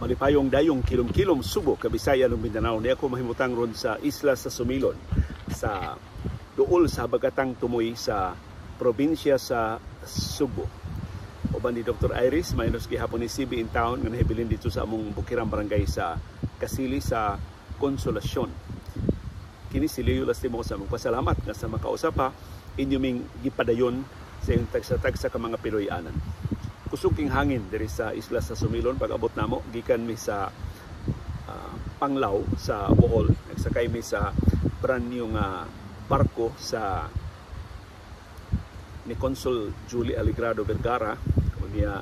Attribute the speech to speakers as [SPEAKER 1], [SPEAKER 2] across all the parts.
[SPEAKER 1] malipayong dayong kilom-kilom Subo, Kabisaya ug Mindanao. Ni ako mahimutang ron sa isla sa Sumilon, sa duol sa habagatang tumoy sa probinsya sa Subo. Uban ni Dr. Iris, mayroon gihapon ni CB in town nga nahibilin dito sa among Bukirang Barangay sa Kasili sa Konsolasyon. Kini si Leo Lastimo sa magpasalamat nga sa makausapa inyong gipadayon sa iyong tagsa-tagsa ka mga Piloyanan. Kusog king hangin diri sa isla sa Sumilon pag abot namo gikan mi sa Panglao sa Bohol. Nagsakay mi sa brand new nga barko sa ni Consul Julie Aligrado Vergara. Kunya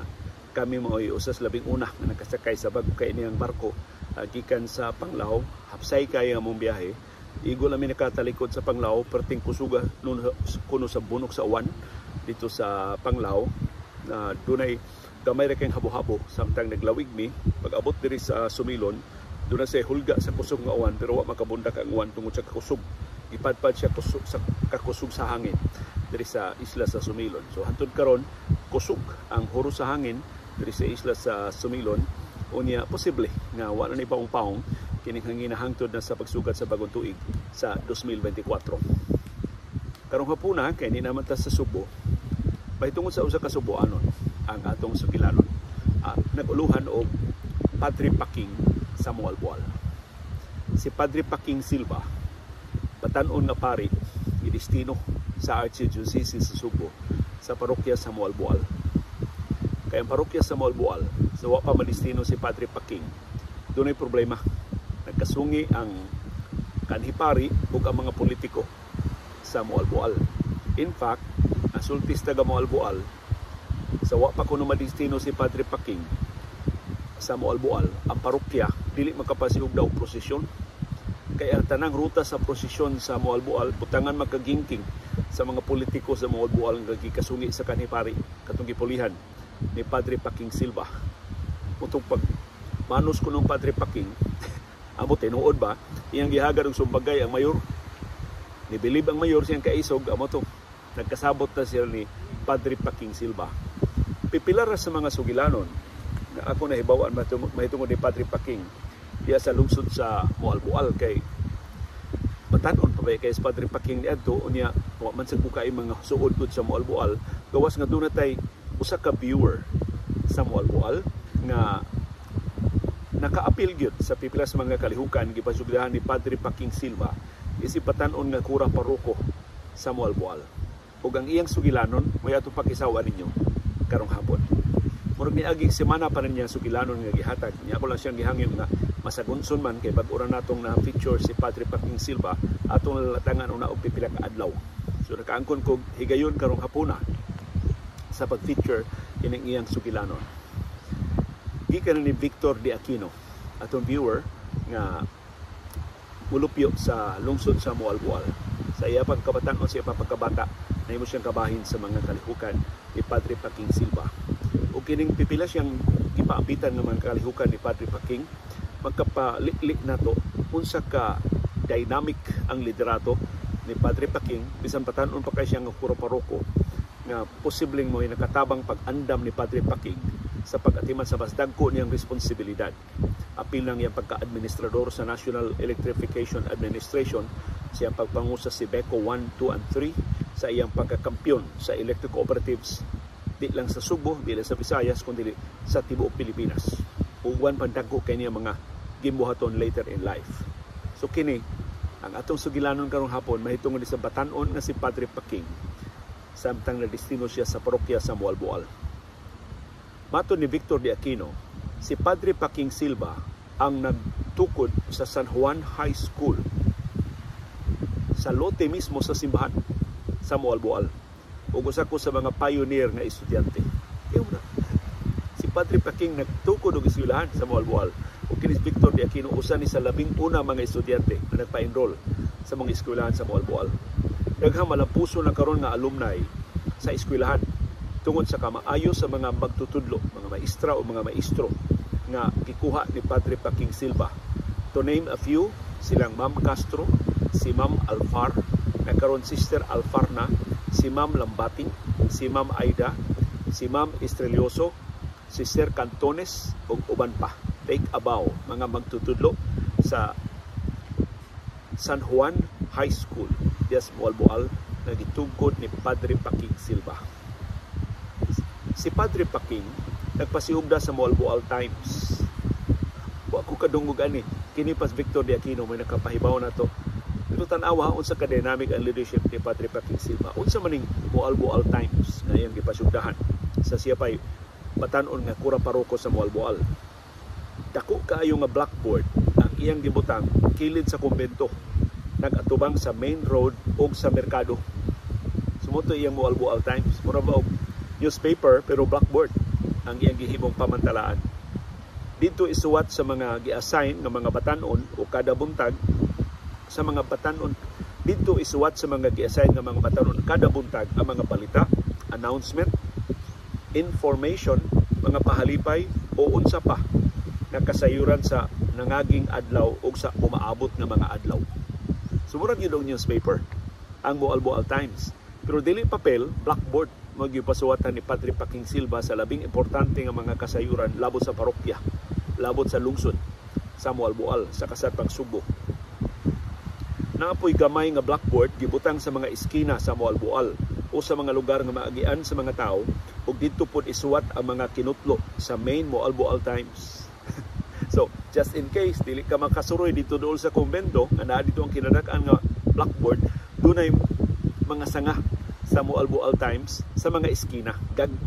[SPEAKER 1] kami mo'y usas labing una nga nakasakay sa bago kay niyang barko gikan sa Panglao. Hapsay kay among biyahe. Igo namin nakatalikod sa Panglao, perting kusuga kuno sa bunok sa uwan dito sa Panglao. Dunay gamay ra kay habo-habo samtang naglawig mi pag abot diri sa Sumilon, dunay say hulga sa kusog nga uwan pero wa makabundak ang uwan tungod sa kusog. Ipadpad siya sa kakusog sa hangin diri sa isla sa Sumilon. So hantod karon kusog ang huro sa hangin diri sa isla sa Sumilon. Unya posible nga wala ni paong-paong kining hanginahangtod na sa pagsukat sa bagong tuig sa 2024. Karong hapuna kay ni naman ta sa Subo. Mahitungod sa usa ka Suboanon ang atong sugilanon. Naguluhan og Padre Paking sa Mualboal. Si Padre Paking Silva, batan-on nga pari, gidestino sa Archdiocese sa Subo sa parokya sa Mualboal. Kaya ang parokya sa Mualboal, sa wa pa madestino si Padre Paking, dunay problema. Nagkasungi ang kanhipari ug ang mga politiko sa Mualboal. In fact, ang sultis taga Mualboal, sa wa pa kuno madestino si Padre Paking sa Mualboal, ang parokya dili makapasihog daw prosesyon. Kaya tanang ruta sa prosesyon sa Mualboal butangan magkagingking sa mga politiko sa Mualboal nga gikasungi sa kanhipari katong gipulihan ni Padre Paking Silva. Utong pag manos kunong Padre Paking amo tinuod ba iyang gihagad og sumbagay ang mayor. Nibilib ang mayor siyang kaisog amo to. Nagkasabot na siya ni Padre Paking Silva. Pipilar sa mga sugilanon na ako nahibawan mahitungod ni Padre Paking diya sa lungsod sa Mualboal kay batanon pa ba kay Padre Paking niadto unya wa man sad kay mga suod gud sa Mualboal gawas nga dunay usa ka viewer sa Mualboal nga naka-appeal gyud sa pipila sa mga kalihukan gipasugdahan ni Padre Paking Silva isip batanon nga kura paroko sa Mualboal. Ug ang iyang sugilanon may ato pakisawa ninyo karong hapon. Murag niaging semana pa niya sugilanon nga gihatag. Niya ako lang siyang gihangyo nga masagunson man kay bag-ura natong na feature si Padre Paking Silva atong nalatangan una og pipila ka adlaw. So nakaangkon kog higayon karong hapuna sa pag-feature kining iyang sugilanon. Gikan ni Victor De Aquino, atong viewer nga mulupyo sa lungsod sa Mualboal. Sa iya pagkabataan o sa iya pagkabata na imo siyang kabahin sa mga kalihukan ni Padre Paking Silva. O kining pipila siyang ipaambitan ng mga kalihukan ni Padre Paking, magkapaliklik na to unsa ka dynamic ang liderato ni Padre Paking bisan patanon pa kay siya nga puro paroko nga posibleng mo nakatabang pag-andam ni Padre Paking sa pag-atiman sa mas dagko niyang responsibilidad. Apil lang yung pagka-administrador sa National Electrification Administration, siyang pagpangusa si BECO 1, 2, and 3 sa iyang pagkakampyon sa electric cooperatives di lang sa Subo, di lang sa Visayas, kundi sa tibuok Pilipinas. Uwan pandagko kay niya mga gimbuhaton later in life. So kini, ang atong sugilanon karong hapon, mahitungod sa batanon nga si Padre Paking, samtang na-destino siya sa parokya sa Mualboal. Mato ni Victor De Aquino, si Padre Paking Silva ang nagtukod sa San Juan High School sa lote mismo sa simbahan sa Mualboal. Ug usa ko sa mga pioneer nga estudyante. Si Padre Paking nagtukod og eskwelahan sa Mualboal. Ug kini si Victor De Aquino usa ni sa labing una mga estudyante na nagpa-enroll sa mga eskwelahan sa Mualboal. Daghang malampuso na karon nga alumni sa eskwelahan tungod sa kamaayo sa mga magtutudlo, mga maestra o mga maestro nga gikuha ni Padre Paking Silva. To name a few, silang Ma'am Castro, si Ma'am Alfar, nagkaroon Sister Alfarna, si Ma'am Lambati, si Ma'am Aida, si Ma'am Estrelioso, si Sir Cantones ug uban pa. take a bow, mga magtutudlo sa San Juan High School diya sa Boal-Boal na gitugkod ni Padre Paking Silva. Si Padre Paking nagpasiugda sa Boal-Boal Times. Wa ko kadungog ani kini pas Victor de Aquino may nakapahibaw na to. Pero tanawa unsa ka dynamic ang leadership ni Padre Paking Silva. Unsa maning Boal-Boal Times na iyang gipasugdahan sa siya pay batan-on nga kura paroko sa Boal-Boal. Dako kaayo nga blackboard ang iyang gibutang kilid sa kumbento, nagatubang sa main road o sa merkado. Sumuto iyang Boal-Boal Times. Mura ba og newspaper pero blackboard ang iyang gihimong pamantalaan. Dito isuwat sa mga gi-assign nga mga batan-on o kada buntag sa mga batan-on. Dito isuwat sa mga gi-assign nga mga batan-on kada buntag ang mga balita, announcement, information, mga pahalipay o unsa pa na kasayuran sa nangaging adlaw o sa umaabot nga mga adlaw. Sumurad yun ang newspaper, ang Boal-Boal Times. Pero dili papel, blackboard, magyupasuwatan ni Padre Paking Silva sa labing importante nga mga kasayuran labot sa parokya, labot sa lungsod, sa Boal-Boal, sa Kasarpang Subo. Naapoy gamay nga blackboard gibutang sa mga iskina sa Boal-Boal o sa mga lugar nga maagian sa mga tao ug didto pod isuwat ang mga kinutlo sa main Boal-Boal Times. So, just in case dili ka makasuroy dito dool sa kumbento nga naa dito ang kinadak-an nga blackboard, dunay mga sanga sa Boal-Boal Times sa mga iskina.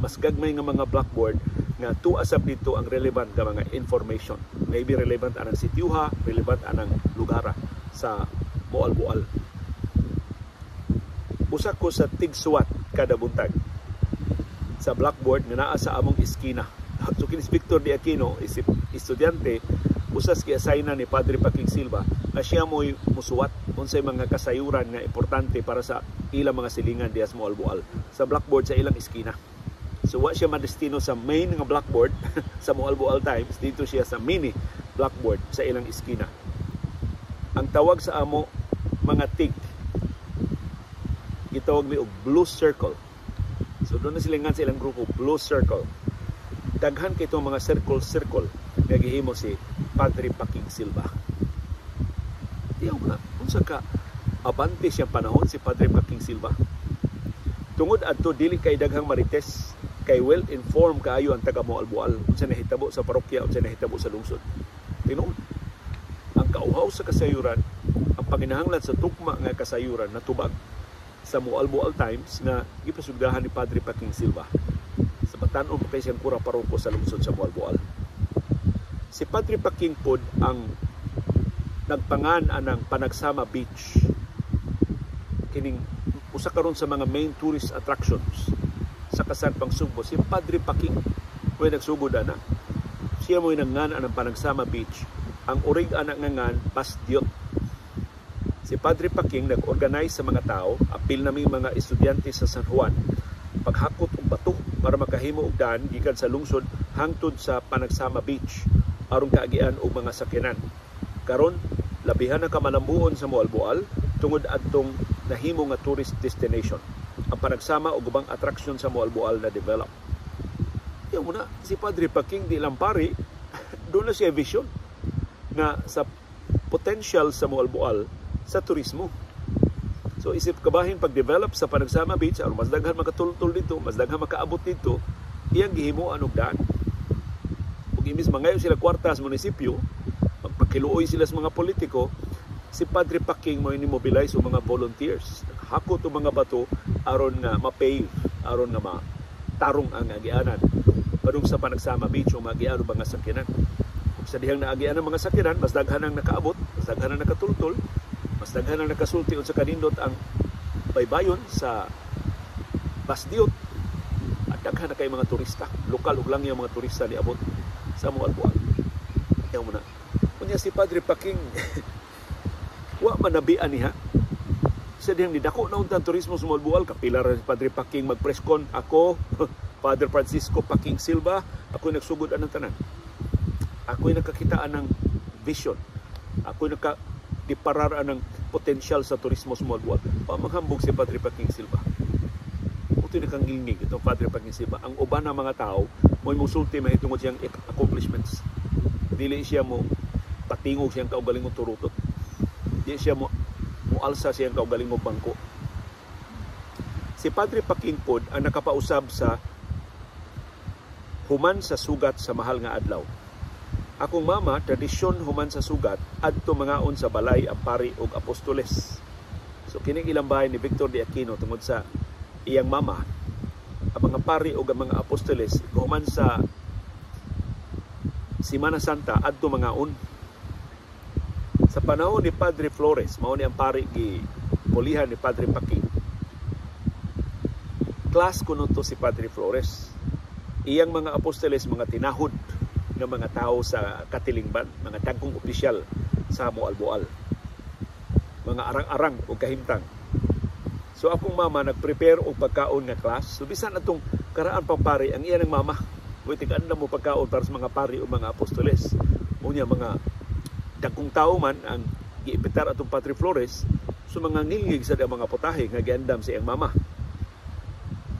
[SPEAKER 1] Mas gagmay nga mga blackboard nga tuasab dito ang relevant nga mga information. Maybe relevant anang sityuha, relevant anang lugara sa Boal-Boal. Usa ko sa tigsuwat kada buntag sa blackboard nga naa sa among iskina. So kinis Victor de Aquino, isip estudyante, usas gi-assigna ni Padre Paking Silva na siya mo'y musuwat unsay mga kasayuran nga importante para sa ilang mga silingan diya sa Boal-Boal sa blackboard sa ilang iskina. So wa siya madestino sa main nga blackboard sa Boal-Boal Times, dito siya sa mini blackboard sa ilang iskina. Ang tawag sa amo mga tig gitawag ni og blue circle. So doon na silingan sa ilang grupo, blue circle. Daghan kay itong mga circle nga gihimo si Padre Paking Silva. Diyaw na, unsa ka abante siyang panahon si Padre Paking Silva. Tungod adto dili kay daghang marites, kay well informed kaayo ang taga Boal-Boal unsa nahitabo sa parokya, unsa nahitabo sa lungsod. Tinuod ang kauhaw sa kasayuran, ang panginahanglan sa tugma nga kasayuran natubag sa Boal-Boal Times nga gipasugdahan ni Padre Paking Silva. Sa batan-on pa kay siyang kura paroko sa lungsod sa Boal-Boal. Si Padre Paking pod ang nagpangan anang Panagsama Beach. Kining usa karon sa mga main tourist attractions sa Kasarpang Subo. Si Padre Paking mo'y nagsugod ana. Siya mo'y nangan anang Panagsama Beach. Ang urig anak ngan Pasdiot. Si Padre Paking nag-organize sa mga tao, apil naming mga estudyante sa San Juan, paghakot og bato para makahimo og daan gikan sa lungsod hangtod sa Panagsama Beach aron kaagian og mga sakyanan. Karon labihan na kamalambuon sa Boal-Boal tungod adtong nahimo nga tourist destination. Ang Panagsama og ubang attraction sa Boal-Boal na develop. Yung muna si Padre Paking di lampari doon na siya vision na sa potential sa Boal-Boal sa turismo. So isip kabahin pag-develop sa Panagsama Beach, aron mas daghan makatultol dito, mas daghan makaabot dito, iyang gihimuan og daan. Ug imbis mangayo sila kwarta sa munisipyo, magpakiluoy sila sa mga politiko, si Padre Paking mo ini-mobilize og mga volunteers, hakot og mga bato aron nga ma-pave, aron nga matarong ang agianan padung sa Panagsama Beach o magian og mga sakyanan. Ug sa dihang naagian ang mga sakyanan, mas daghan ang nakaabot, mas daghan ang nakatultol, mas daghan ang nakasulti unsa kanindot ang baybayon sa Pasdiot at daghan na kay mga turista, lokal ug lang yung mga turista ni abot sa Boal-Boal. Ayaw mo na. Kunya si Padre Paking wa manabian niya sa dihang nidako na untang turismo sa Boal-Boal. Kapila ra si Padre Paking magpreskon, ako Father Francisco Paking Silva, ako'y nagsugod anang tanan, ako'y nakakitaan ng vision, ako'y dipararaan ng potensyal sa turismo sa Boal-Boal. Pamanghambog si Padre Paking Silva. Ito'y nakangilingig itong Padre Paking Silva. Ang uban ng mga tao, mo'y musulti mahitungod siyang accomplishments. dili siya mo patingog siyang kaugalingong turutot. Di siya mo mualsa siyang kaugalingong bangko. Si Padre Paking pod ang nakapausab sa human sa sugat sa mahal nga adlaw. Akong mama, tradisyon human sa sugat, adto mangaon sa balay ang pari og apostoles. So kining ilang bahay ni Victor de Aquino tungod sa iyang mama, ang mga pari o ang mga apostoles human sa Semana Santa adto mangaon. Sa panahon ni Padre Flores, mao ni ang pari gi pulihan ni Padre Paking. Class kuno to si Padre Flores. Iyang mga apostoles mga tinahod ng mga tao sa katilingban, mga dagkong opisyal sa Moalboal, mga arang-arang o kahimtang. So akong mama nag-prepare og pagkaon nga class. So bisan atong karaan pang pari ang iya ng mama, tigaan mo pagkaon para sa mga pari o mga apostoles. Unya mga dagkong tao man ang giimbitar atong Padre Flores, so mga ngilngig sa mga putahe nga giandam sa iyang mama.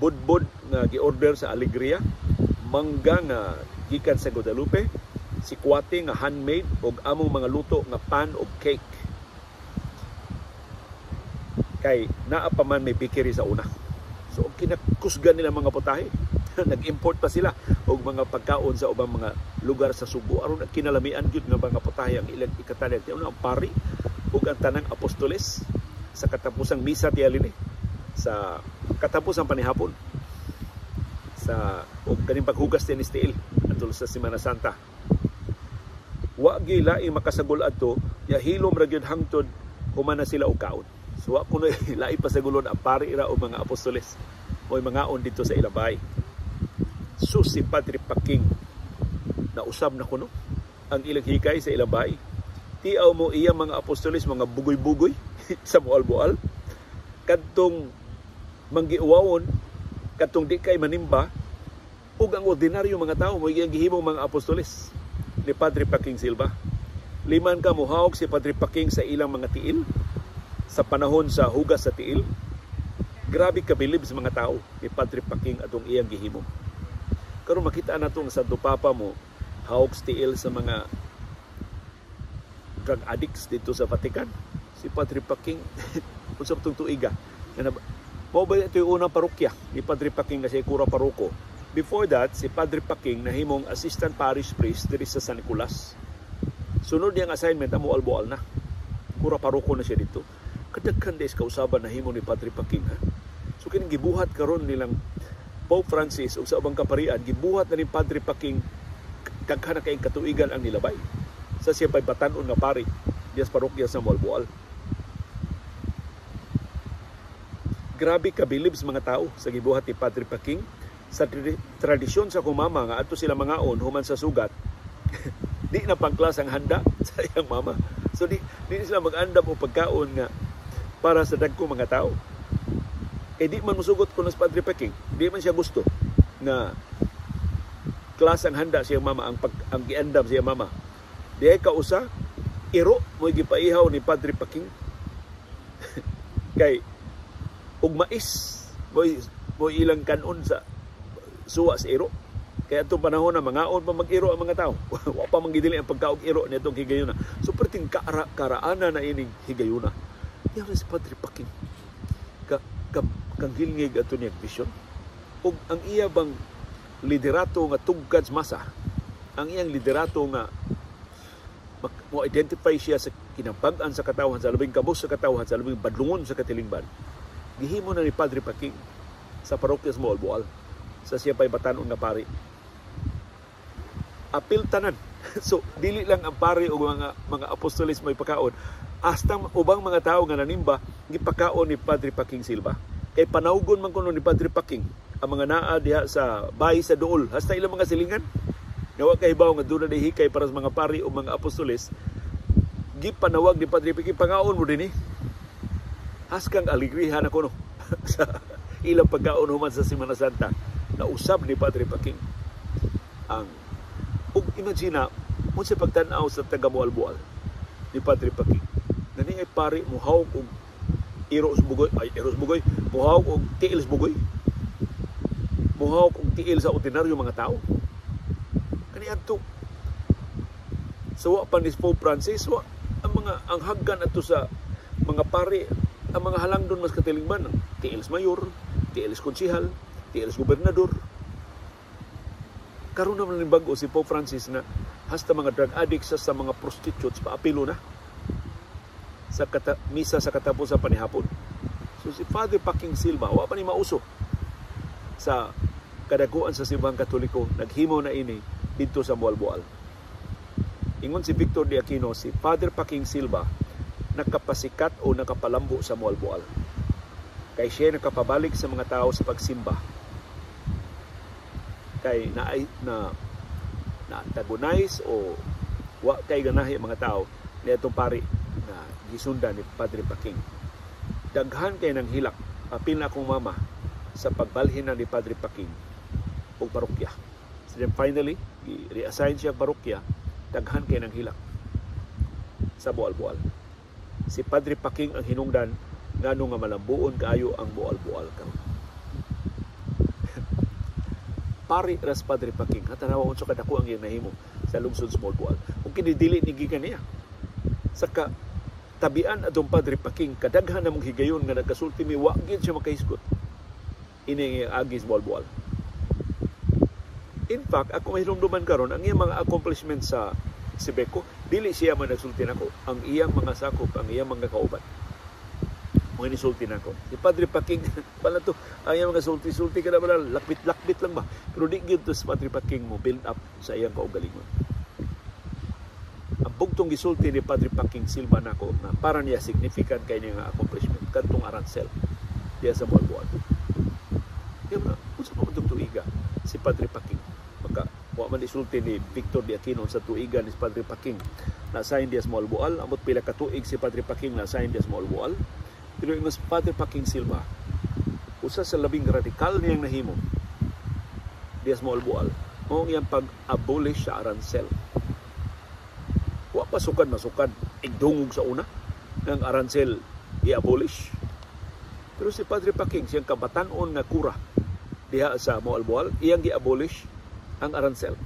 [SPEAKER 1] Budbud nga gi-order sa Alegria, mangga nga gikan sa Guadalupe, si kwate nga handmade og among mga luto nga pan og cake. Kay naa pa man may bikiri sa una. So kinakusgan nila mga putahe. Nag-import pa sila og mga pagkaon sa ubang mga lugar sa Subo aron kinalamian gyud nga mga putahe ang ilang ikatanan. Tiyo ang pari ug ang tanang apostoles sa katapusang misa tialini sa katapusang panihapon sa og kaning paghugas ni Stiil atol sa Semana Santa. Wa gila makasagol adto ya hilom ra gyud hangtod human na sila og kaon. So wa kuno lain pasagulon ang pari ra o mga apostoles o mangaon dito sa ilang bahay. So si Padre Paking na usab na kuno ang ilang hikay sa ilang bahay. Tiaw mo iya mga apostoles mga bugoy-bugoy sa Moalboal kadtong manggiuwawon katong di kay manimba ug ang ordinaryo mga tao mo iyang gihimong mga apostoles ni Padre Paking Silva. Liman ka mohawk si Padre Paking sa ilang mga tiil sa panahon sa hugas sa tiil. Grabe kabilib sa mga tao ni Padre Paking atong iyang gihimo. Karon makita nato ang Santo Papa mo hawk sa tiil sa mga drug addicts dito sa Vatican. Si Padre Paking usab tong tuiga. Mao ba ito yung unang parokya ni Padre Paking kasi kura paroko. Before that, si Padre Paking nahimong assistant parish priest diri sa San Nicolas. Sunod niyang assignment amo Alboal na. Kura paroko na siya dito. Kadaghan des kausaban nahimo ni Padre Paking. Ha? So kining gibuhat karon nilang Pope Francis ug sa ubang kaparian, gibuhat na ni Padre Paking daghan na kay katuigan ang nilabay. Sa siya pay batan-on nga pari dias parokya sa Alboal. Grabe kabilib sa mga tao sa gibuhat ni Padre Paking. Sa tradisyon sa kumama nga ato sila mangaon human sa sugat, di na pangklas ang handa sa iyang mama. So di sila mag-andam o pagkaon nga para sa dagko mga tao. Di man musugot kuno sa Padre Paking. Di man siya gusto na klas ang handa sa iyang mama, ang giandam sa iyang mama. Di ay kausa, iro mo gipaihaw ni Padre Paking. Kay ug mais mo ilang kanon sa suwa sa iro. Kaya itong panahon na mangaon pa mag-iro ang mga tao. Wa pa manggidili ang pagkaog iro nitong higayuna. So perting karaana na ining higayuna. Yan si Padre Paking. Kang hilngig ato niyang vision. Ug ang iya bang liderato nga tugkad sa masa, ang iyang liderato nga mo identify siya sa kinabag-an sa katawhan, sa labing kabos sa katawhan, sa labing badlungon sa katilingban. Gihimo na ni Padre Paking sa parokya sa Moalboal sa siya pa'y batanon nga pari. Apil tanan. So, dili lang ang pari o mga apostoles may pagkaon. Hasta ubang mga tao nga nanimba, gipakaon ni Padre Paking Silva. Kay panawgon man kuno ni Padre Paking ang mga naa diha sa bahay sa Duol. Hasta ilang mga silingan. Nawa kay bawo nga doon na hikay para sa mga pari o mga apostoles. Gipanawag ni Padre Paking, pangaon mo din Haskang aligrihan ako no sa ilang pagkaon human sa Semana Santa. Nausab ni Padre Paking ang ug imagine mo sa pagtan-aw sa taga Moalboal ni Padre Paking nani ay pari muhawk og iro sa bugoy muhawk og tiil sa bugoy, muhawk og tiil sa ordinaryo mga tao kani adto So wa pa ni Pope Francis, wa ang haggan ato sa mga pari, ang mga halangdon mas katilingban, TL's mayor, TL's konsihal, TL's gobernador. Karon naman ni bago si Pope Francis na hasta mga drug addicts sa mga prostitutes paapilo na sa misa sa katapusan panihapon. So si Father Paking Silva wa pa ni mauso sa kadaguan sa simbahang Katoliko, naghimo na ini dito sa Boal-Boal. Ingon si Victor de Aquino, si Father Paking Silva nakapasikat o nakapalambo sa Boal-Boal. Kay siya nakapabalik sa mga tao sa pagsimba. Kay na antagonize o wa kay ganahi mga tao ni atong pari na gisundan ni Padre Paking. Daghan kay nang hilak apil na akong mama sa pagbalhin na ni Padre Paking og parokya. So then finally, i-reassign siya parokya, daghan kay nang hilak sa Boal-Boal. Si Padre Paking ang hinungdan ngano nga malambuon kaayo ang Boal-Boal karon. Pari ras Padre Paking, hatanawa unsa kadako ang iyang nahimo sa lungsod sa Boal-Boal. Ug kinidili ni gikan niya. Saka tabian atong Padre Paking, kadaghan namong higayon nga nagkasulti mi wa gyud siya makahisgot. Ini ang agis Boal-Boal. In fact, ako mahilumduman karon ang iyang mga accomplishments sa Sebeco, dili siya man nagsulti nako. Ang iyang mga sakop, ang iyang mga kauban. Mo inisulti nako. Si Padre Paking pala to, ang iyang mga sulti-sulti kada bala, lakbit lang ba. Pero di gyud to si Padre Paking mo build up sa iyang kaugalingon. Ang bugtong gisulti ni Padre Paking Silva nako na para niya significant kay niya nga accomplishment kadtong aransel diya sa Boal-Boal. Kaya na, unsa pa itong tuiga si Padre Paking? Maka, wa man isulti ni Victor de Aquino sa tuiga ni Padre Paking na sign diya sa Boal-Boal. Amot pila ka tuig si Padre Paking na sign diya sa Boal-Boal. Pero yung Padre Paking Silva, usa sa labing radikal niyang nahimo diya sa Boal-Boal, mong iyang pag-abolish sa aransel. Wa pa sukad igdungog sa una ng aransel i-abolish. Pero si Padre Paking, siyang kabatanon nga kura diha sa Boal-Boal, iyang gi-abolish ang aransel.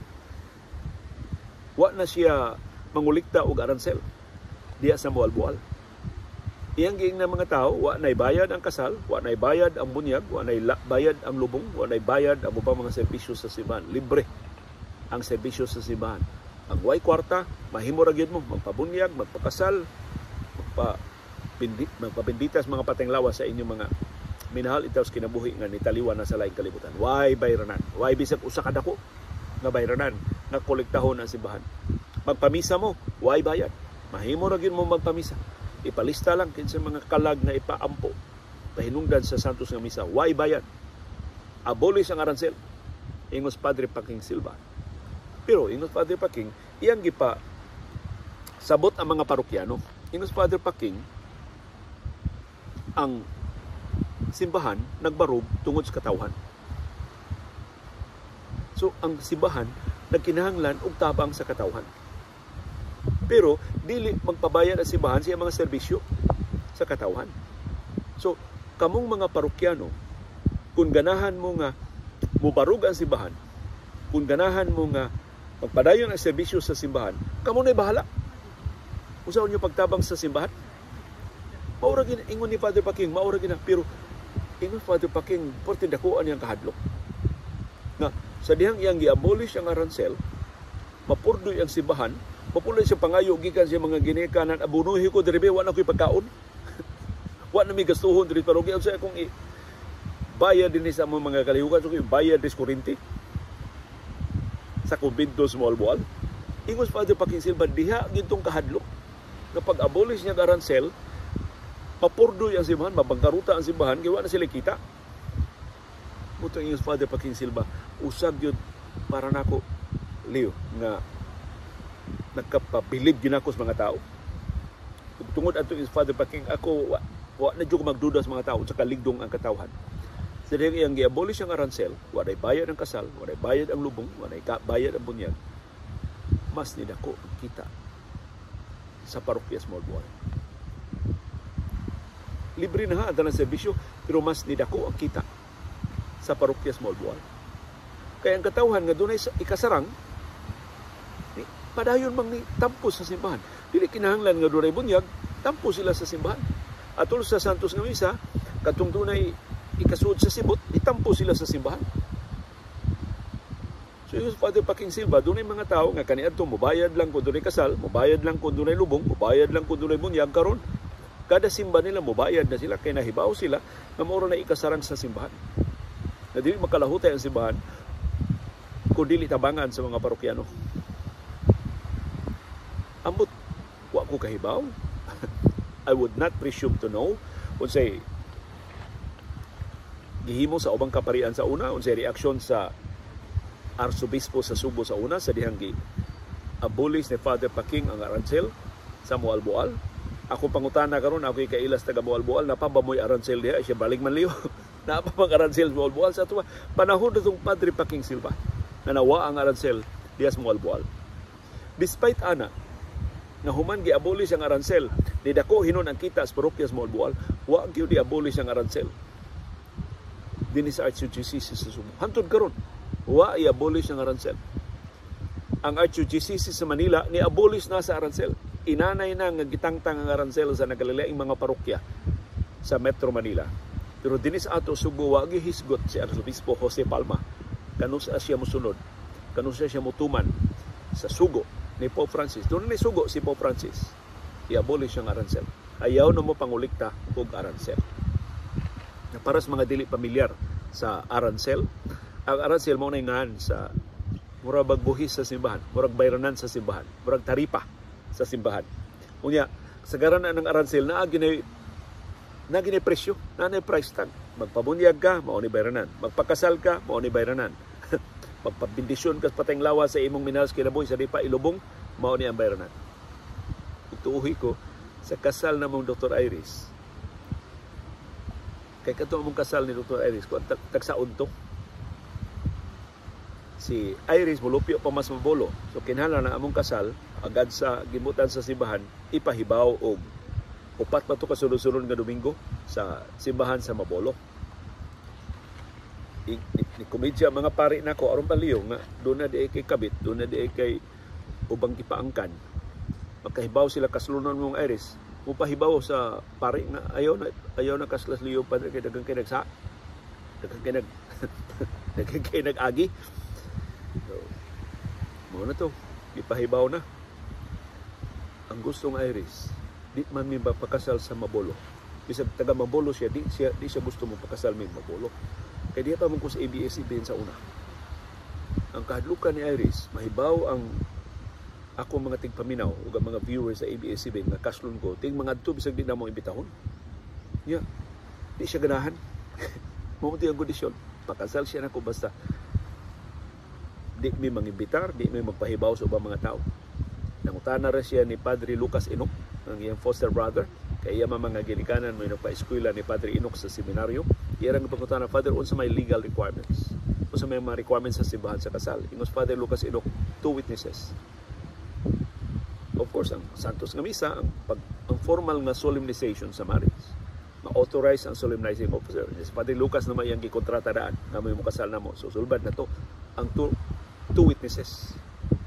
[SPEAKER 1] Wa na siya mangulikta og aransel diha sa Boal-Boal. Iyang giing na mga tao, wa nay bayad ang kasal, wa nay bayad ang bunyag, wa nay bayad ang lubong, wa nay bayad ang ubang mga serbisyo sa simbahan. Libre ang serbisyo sa simbahan. Ang way kwarta, mahimo ra gyud mo magpabunyag, magpakasal, magpapinditas mga pateng lawas sa inyong mga minahal itaws kinabuhi nga nitaliwan na sa laing kalibutan. Why bayranan? Why bisag usa ka dako nga bayranan nga kolektahon ang simbahan? Magpamisa mo, why bayad? Mahimo ra gyud mo magpamisa. Ipalista lang kinsa mga kalag na ipaampo pahinungdan sa santos nga misa. Why bayad? Abolish ang aransel. Ingos Padre Paking Silva. Pero ingos Padre Paking, iyang gipa sabot ang mga parokyano. Ingos Padre Paking, ang simbahan nagbarog tungod sa katawhan. So ang simbahan nagkinahanglan og tabang sa katawhan. Pero dili magpabayad ang simbahan sa mga serbisyo sa katawhan. So kamong mga parokyano, kung ganahan mo nga mubarog ang simbahan, kung ganahan mo nga magpadayon ang serbisyo sa simbahan, kamo na'y bahala. Usaon niyo pagtabang sa simbahan? Maura gina, ingon ni Father Paking, maura gina, pero ingon Father Paking, porte dakuan niyang kahadlok. Nga, sa dihang iyang gi-abolish ang aransel, mapurdoy ang simbahan, mapuloy siya pangayo, gikan siya mga ginikanan, abunuhi ko, diribe, wala ko'y pagkaon. Wala na may gastuhon, diri pero giyan sa akong bayad din sa mga kalihukan, so bayad din kurinti sa kumbento sa Boal-Boal. Ingos Father Paking Silva, diha gintong kahadlok, kapag abolish niya ang aransel, mapurdoy ang simbahan, mabangkaruta ang simbahan, kaya na sila kita. Muto yung Father Paking Silva, usag yun para nako, Leo, nga nagkapabilib ginako sa mga tao. Tungod ato yung Father Paking, ako, wa na dyan ko magduda sa mga tao, sa kaligdong ang katawhan. Sa iyang i-abolish ang aransel, waday bayad ang kasal, waday bayad ang lubong, waday bayad ang bunyag, mas nidako ang kita sa parokya sa Boal-Boal. Libre na ha ang serbisyo, pero mas nidako ang kita sa parokya sa Boal-Boal. Kaya ang katawhan nga dunay ikasarang, padayon mang ni tampo sa simbahan. Dili kinahanglan nga dunay bunyag, tampo sila sa simbahan. Atol sa Santos nga Misa, katong dunay ikasud sa sibot, itampo sila sa simbahan. So yung Father Paking Silva, dunay mga tao nga kaniadto mobayad lang kung dunay kasal, mobayad lang kung dunay lubong, mobayad lang kung dunay bunyag, karon kada simba nila mobayad na sila kay nahibaw sila nga mao na ikasarang sa simbahan. Na dili makalahutay ang simbahan kung dili tabangan sa mga parokyano. Ambot wa ko kahibaw. I would not presume to know unsay gihimo sa ubang kaparian sa una, unsay reaksyon sa Arsobispo sa Subo sa una sa dihang abolish ni Father Paking ang aransel sa Mualboal. Ako pangutana karon, ako kailas taga Mualboal, napabamoy aransel diha siya balik man liyo. Napapang aransel sa Mualboal sa tuwa panahon nitong Padre Paking Silva na nawa ang aransel diha sa Mualboal. Despite ana nga human gi-abolish ang aransel, ni dako hinon ang kita sa parokya sa Mualboal, wa gyud di-abolish ang aransel dinhi sa Archdiocese sa Subo. Hantod karon, wa i-abolish ang aransel. Ang Archdiocese sa Manila ni-abolish na sa aransel. Inanay na nga gitangtang ang aransel sa nagkalilaing mga parokya sa Metro Manila. Pero dinhi sa ato Subo, wa gihisgot si Arsobispo Jose Palma. Kanusa siya mosunod, kanusa siya motuman sa sugo ni Pope Francis. Doon ni sugo si Pope Francis. I-abolish ang aransel. Ayaw na mo pangulikta og aransel. Para sa mga dili pamilyar sa aransel, ang aransel mao na ngan sa murag bagbuhis sa simbahan, murag bayranan sa simbahan, murag taripa sa simbahan. Unya, sa garanan ng aransel na ginay presyo, na price tag. Magpabunyag ka, mao ni bayranan. Magpakasal ka, mao ni bayranan. Magpabindisyon ka patayng lawa sa imong minahal kinabuhi sa dipa ilubong, mao ni ang bayranan. Ituuhi ko sa kasal na mong Dr. Iris. Kay kato mong kasal ni Dr. Iris, kung tagsaon to, si Iris mulupyo pa mas mabolo. So kinahanglan na among kasal agad sa gimutan sa simbahan, ipahibaw og upat pa to kasunod-sunod nga Domingo sa simbahan sa Mabolo. Ni komedya mga pari nako aron paliyo nga doon na di kay kabit, doon na di kay ubang gipaangkan. Magkahibaw sila kaslunan mong Iris, mupahibaw sa pari nga ayaw na kaslas liyo padre kay daghang kay nagsa. Daghang kay nag-agi. So, mo na to, ipahibaw na. Ang gustong Iris, di man mi pakasal sa Mabolo. Bisag taga Mabolo siya, di siya gusto mo pakasal mi Mabolo. Kaya di pa man ko sa ABS-CBN sa una. Ang kahadlukan ni Iris, mahibaw ang ako mga tigpaminaw o mga viewers sa ABS-CBN nga kaslon ko, ting mga adto bisag di na mo ibitahon. Yeah. Di siya ganahan. Mamunti ang kondisyon. Pakasal siya nako basta di mi mangimbitar, di mi magpahibaw sa ubang mga tao. Nangutana ra siya ni Padre Lucas Inok, ang iyang foster brother, kay iya mga ginikanan mo nagpa-eskwela ni Padre Inok sa seminaryo. Iyang pangutana, Father, unsa may legal requirements? Unsa may mga requirements sa simbahan sa kasal? Ingos Father Lucas Inok, 2 witnesses. Of course, ang Santos nga Misa, ang formal nga solemnization sa marriage. Ma-authorize ang solemnizing officer. Si Padre Lucas naman iyang gikontrata daan na may mukasal na mo. So, sulbad na to ang 2 witnesses.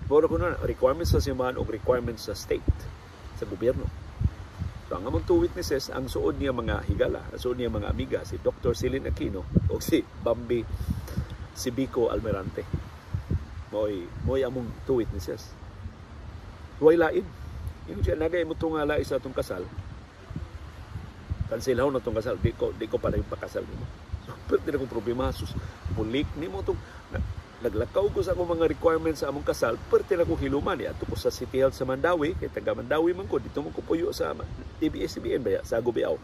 [SPEAKER 1] Bora ko na, requirements sa simbahan o requirements sa state, sa gobyerno. So, ang among 2 witnesses, ang suod niya mga higala, ang suod niya mga amiga, si Dr. Celine Aquino o si Bambi Sibico Almerante. Mo'y among 2 witnesses. Huwag lain. Yung siya nagay mo itong lain sa itong kasal, kansilaw na itong kasal, di ko pa rin pakasal nimo. Pero di na kong problema, mulik ni mo itong naglakaw ko sa akong mga requirements sa among kasal, pero di na kong hiluman. Ato ko sa City Health sa Mandawi, kay taga Mandawi man ko, dito mo ko puyo sa ABS-CBN ba, sa Gubiaw.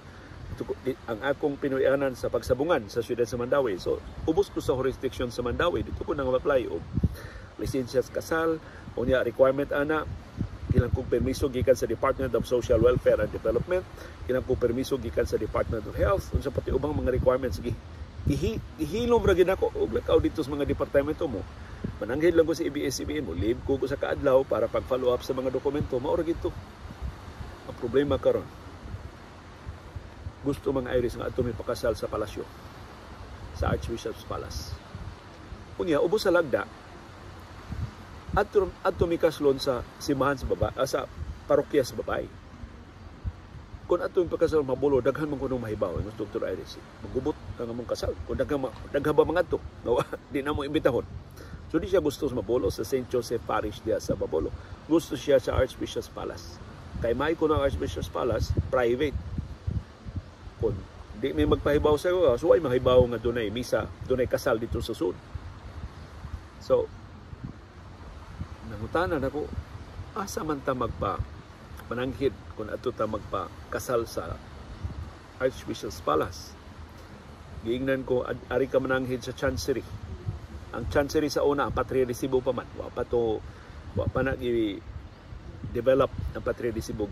[SPEAKER 1] Ang akong pinuyanan sa pagsabungan sa siyudad sa Mandawi. So, ubos ko sa jurisdiction sa Mandawi, dito ko nang apply o lisensya sa kasal, o niya requirement ana, ilang kong permiso gikan sa Department of Social Welfare and Development, ilang kong permiso gikan sa Department of Health, unsa pati ubang mga requirements ihilom ra gid ako og lakaw dito sa mga departamento mo. Mananghid lang ko sa ABS-CBN mo, live ko sa kaadlaw para pag-follow up sa mga dokumento, mao ra gid to. Ang problema karon, gusto mga Iris nga ato may pakasal sa palasyo, sa Archbishop's Palace. Unya ubos sa lagda, adto mi kaslon sa simahan sa baba, sa parokya sa babae. Kung ato yung pagkasal mabulo, daghan man kunong mahibaw, yung Dr. Iris, magubot ang among kasal. Kung daghan ba mga ato, di na mo imbitahon. So di siya gusto sa Mabolo, sa St. Joseph Parish diya sa Mabolo. Gusto siya sa Archbishop's Palace. Kay may ko ng Archbishop's Palace, private. Kung di may magpahibaw sa iyo, so ay mahibaw nga dunay misa, dunay kasal dito sa sud. So, nangutanan ako, asa man ta mananghid kung ato ta magpa-kasal sa Archbishop's Palace. Giingnan ko, ari ka mananghid sa Chancery. Ang Chancery sa una, ang Patria de Cebu pa man. Wa pa na i-develop ang Patria de Cebu.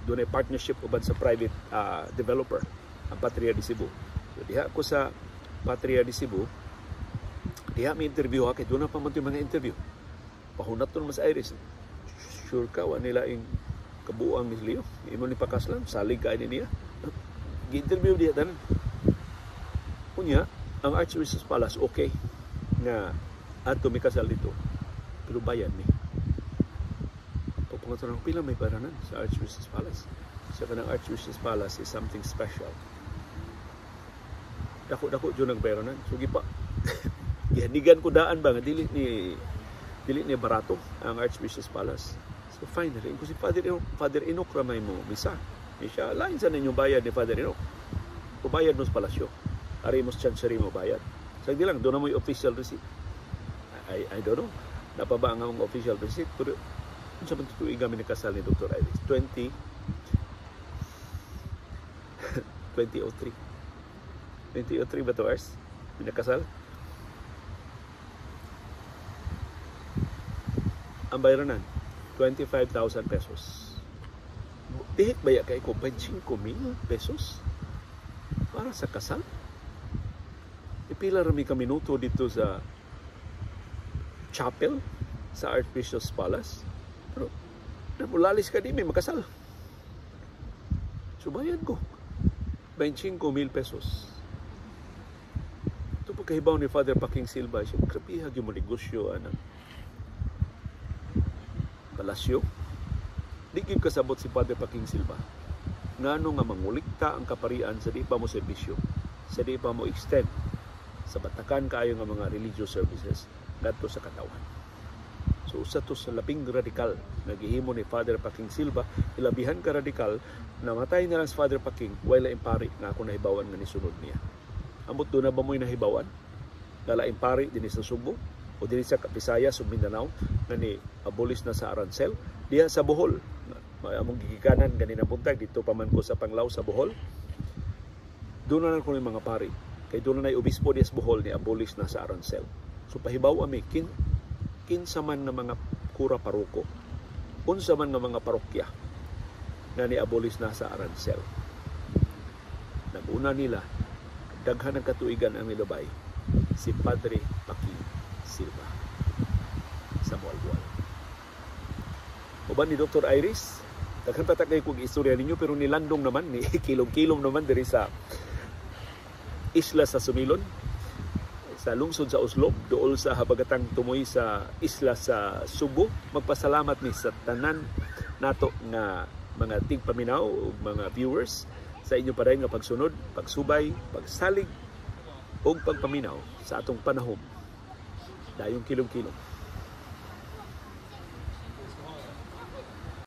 [SPEAKER 1] Doon ay partnership uban sa private developer, ang Patria de Cebu. So, diha ko sa Patria de Cebu, diha may interview ha, kaya doon na pa man yung mga interview. Pahunat to mas Iris. Sure ka, wa nila yung kabuang ni Leo. Imo ni pakaslan, salig ka niya. Gi-interview diha tanan. Kunya, ang Archbishop's Palace, okay, nga ato may kasal dito. Pero bayan ni. Papungato ng pila may paranan sa Archbishop's Palace. Sa kanang Archbishop's Palace is something special. Dako-dako dyan ang bayranan. So, gipa. Gihanigan ko daan ba nga dili ni barato ang Archbishop's Palace. So finally, kung si Father Enoch ramay mo misa, siya lain sa ninyong bayad ni Father Enoch. O bayad mo sa palasyo. Ari mo sa chancery mo bayad. Sagdi lang, doon na mo yung official receipt. I don't know. Napaba ang official receipt. Pero sa man tutuig kami ni kasal ni Dr. Iris. 2003 ba to hours? Pinakasal? Ang bayranan, 25,000 pesos. Tihik baya kay ko 25,000 pesos para sa kasal? Ipila rami ka minuto dito sa chapel sa Archbishop's Palace. Pero namulalis ka di may makasal. Subayan ko 25,000 pesos. Ito pagkahibaw ni Father Paking Silva, siya krapihag yung negosyo palasyo. Di gyud kasabot si Padre Paking Silva. Ngano nga mangulikta ang kaparian sa di pa mo serbisyo, sa di pa mo extend sa batakan kaayo nga mga religious services ngadto sa katawan. So usa to sa labing radikal nga gihimo ni Father Paking Silva, ilabihan ka radikal, namatay na lang si Father Paking, wala impari nga ako nahibawan nga nisunod niya. Amot do na ba mo'y nahibawan? Dala impari dinhi sa Subo o dinhi sa Visayas ug Mindanao na ni abolis na sa Arancel, diha sa Bohol. Among gigikanan ganina buntag dito pa man ko sa Panglao sa Bohol. Doon na ko ni mga pari. Kay doon na obispo diha sa Bohol ni abolis na sa Arancel. So pahibaw ami kinsa man nga mga kura paroko, unsa man nga mga parokya na ni abolis na sa Arancel. Naguna nila daghan ng katuigan ang milabay si Padre Paking Silva sa Mualbual. Uban ni Dr. Iris, daghan patakay kong istorya ninyo, pero nilandong naman, ni kilom-kilom naman diri sa isla sa Sumilon, sa lungsod sa Oslob, dool sa habagatang tumoy sa isla sa Subo. Magpasalamat ni sa tanan nato nga mga tigpaminaw o mga viewers sa inyo pa rin nga pagsunod, pagsubay, pagsalig o pagpaminaw sa atong panahon. Dayong kilom-kilom.